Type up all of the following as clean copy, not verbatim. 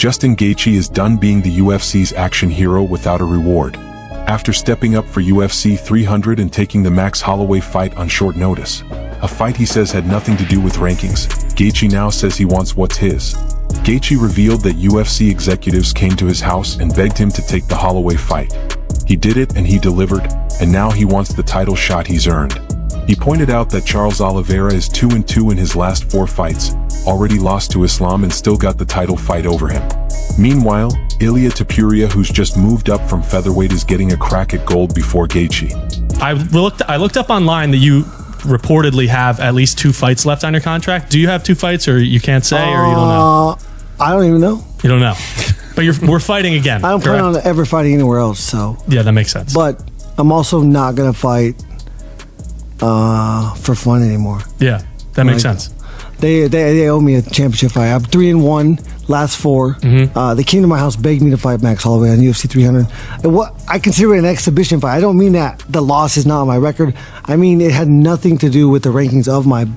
Justin Gaethje is done being the UFC's action hero without a reward. After stepping up for UFC 300 and taking the Max Holloway fight on short notice, a fight he says had nothing to do with rankings, Gaethje now says he wants what's his. Gaethje revealed that UFC executives came to his house and begged him to take the Holloway fight. He did it and he delivered, and now he wants the title shot he's earned. He pointed out that Charles Oliveira is 2-2 in his last 4 fights, already lost to Islam and still got the title fight over him. Meanwhile, Ilia Topuria, who's just moved up from featherweight, is getting a crack at gold before Gaethje. I looked up online that you reportedly have at least 2 fights left on your contract. Do you have 2 fights, or you can't say, or you don't know? I don't even know. You don't know. But we're fighting again. I don't plan on ever fighting anywhere else, so. Yeah, that makes sense. But I'm also not going to fight for fun anymore. Yeah, that makes sense. They owe me a championship fight. I'm 3-1, last 4. They came to my house, begged me to fight Max Holloway on UFC 300. And what I consider it an exhibition fight. I don't mean that the loss is not on my record. I mean it had nothing to do with the rankings of my,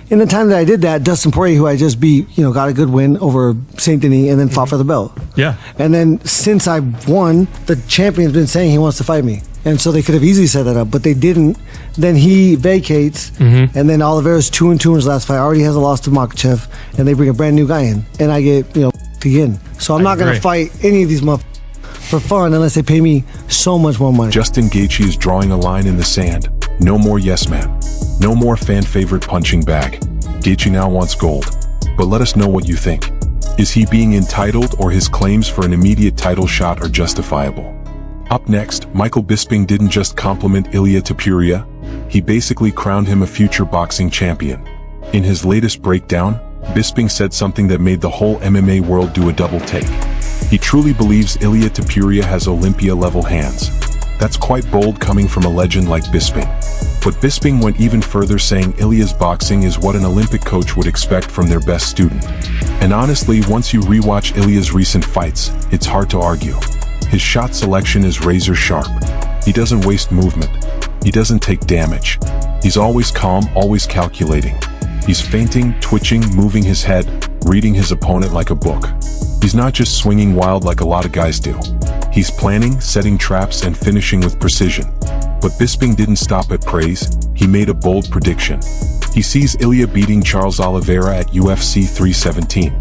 in the time that I did that, Dustin Poirier, who I just beat, got a good win over Saint Denis and then fought for the belt. Yeah. And then since I won, the champion's been saying he wants to fight me. And so they could have easily set that up, but they didn't. Then he vacates, and then Oliveira's 2-2 in his last fight. Already has a loss to MICHEAL, and they bring a brand new guy in, and I get again. So I'm not going to fight any of these motherfuckers for fun unless they pay me so much more money. Justin Gaethje is drawing a line in the sand. No more yes man. No more fan favorite punching bag. Gaethje now wants gold. But let us know what you think. Is he being entitled, or his claims for an immediate title shot are justifiable? Up next, Michael Bisping didn't just compliment Ilia Topuria, he basically crowned him a future boxing champion. In his latest breakdown, Bisping said something that made the whole MMA world do a double take. He truly believes Ilia Topuria has Olympia-level hands. That's quite bold coming from a legend like Bisping. But Bisping went even further, saying Ilia's boxing is what an Olympic coach would expect from their best student. And honestly, once you rewatch Ilia's recent fights, it's hard to argue. His shot selection is razor sharp. He doesn't waste movement. He doesn't take damage. He's always calm, always calculating. He's feinting, twitching, moving his head, reading his opponent like a book. He's not just swinging wild like a lot of guys do. He's planning, setting traps, and finishing with precision. But Bisping didn't stop at praise. He made a bold prediction. He sees Ilia beating Charles Oliveira at UFC 317.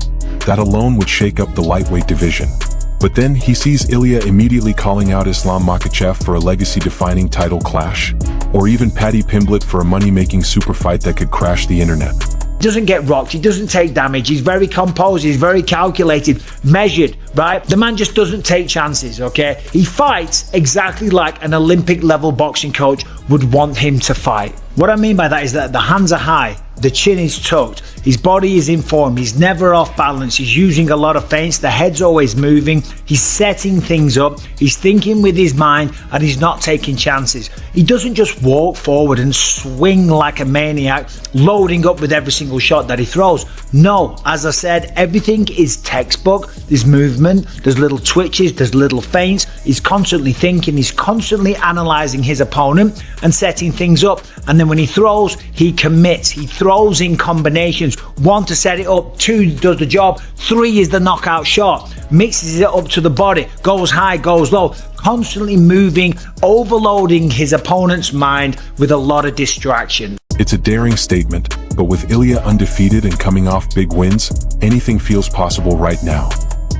That alone would shake up the lightweight division. But then he sees Ilia immediately calling out Islam Makhachev for a legacy-defining title clash, or even Paddy Pimblett for a money-making super fight that could crash the internet. Doesn't get rocked, he doesn't take damage, he's very composed, he's very calculated, measured, right? The man just doesn't take chances, okay? He fights exactly like an Olympic level boxing coach would want him to fight. What I mean by that is that the hands are high, the chin is tucked, his body is in form, he's never off balance, he's using a lot of feints, the head's always moving, he's setting things up, he's thinking with his mind, and he's not taking chances. He doesn't just walk forward and swing like a maniac, loading up with every single shot that he throws. No, as I said, everything is textbook. There's movement, there's little twitches, there's little feints. He's constantly thinking, he's constantly analyzing his opponent and setting things up. And then when he throws, he commits. He throws in combinations. 1 to set it up, 2 does the job, 3 is the knockout shot. Mixes it up to the body, goes high, goes low. Constantly moving, overloading his opponent's mind with a lot of distraction. It's a daring statement, but with Ilia undefeated and coming off big wins, anything feels possible right now.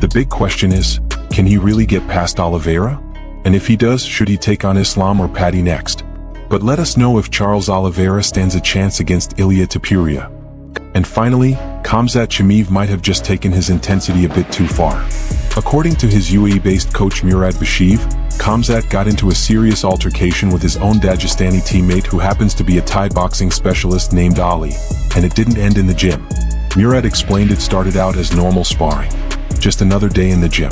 The big question is, can he really get past Oliveira? And if he does, should he take on Islam or Paddy next? But let us know if Charles Oliveira stands a chance against Ilia Topuria. And finally, Khamzat Chimaev might have just taken his intensity a bit too far. According to his UAE-based coach Murad Bashiv, Khamzat got into a serious altercation with his own Dagestani teammate who happens to be a Thai boxing specialist named Ali, and it didn't end in the gym. Murad explained it started out as normal sparring, just another day in the gym,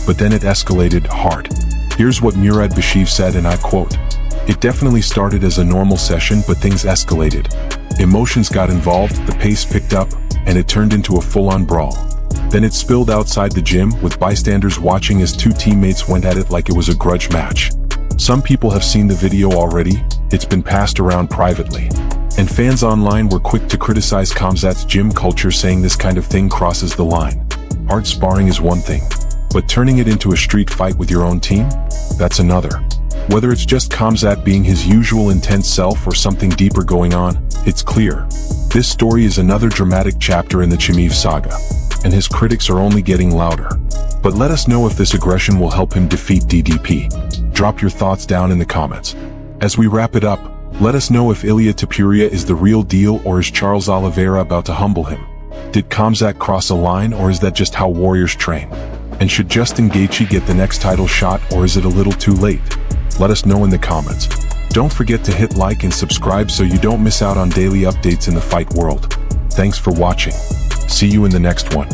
but then it escalated hard. Here's what Murad Bashiv said, and I quote, "It definitely started as a normal session, but things escalated. Emotions got involved, the pace picked up, and it turned into a full-on brawl. Then it spilled outside the gym, with bystanders watching as 2 teammates went at it like it was a grudge match. Some people have seen the video already, it's been passed around privately. And fans online were quick to criticize Khamzat's gym culture, saying this kind of thing crosses the line. Hard sparring is one thing, but turning it into a street fight with your own team? That's another. Whether it's just Khamzat being his usual intense self or something deeper going on, it's clear. This story is another dramatic chapter in the Chimaev saga, and his critics are only getting louder. But let us know if this aggression will help him defeat DDP. Drop your thoughts down in the comments. As we wrap it up, let us know if Ilia Topuria is the real deal, or is Charles Oliveira about to humble him? Did Khamzat cross a line, or is that just how warriors train? And should Justin Gaethje get the next title shot, or is it a little too late? Let us know in the comments. Don't forget to hit like and subscribe so you don't miss out on daily updates in the fight world. Thanks for watching. See you in the next one.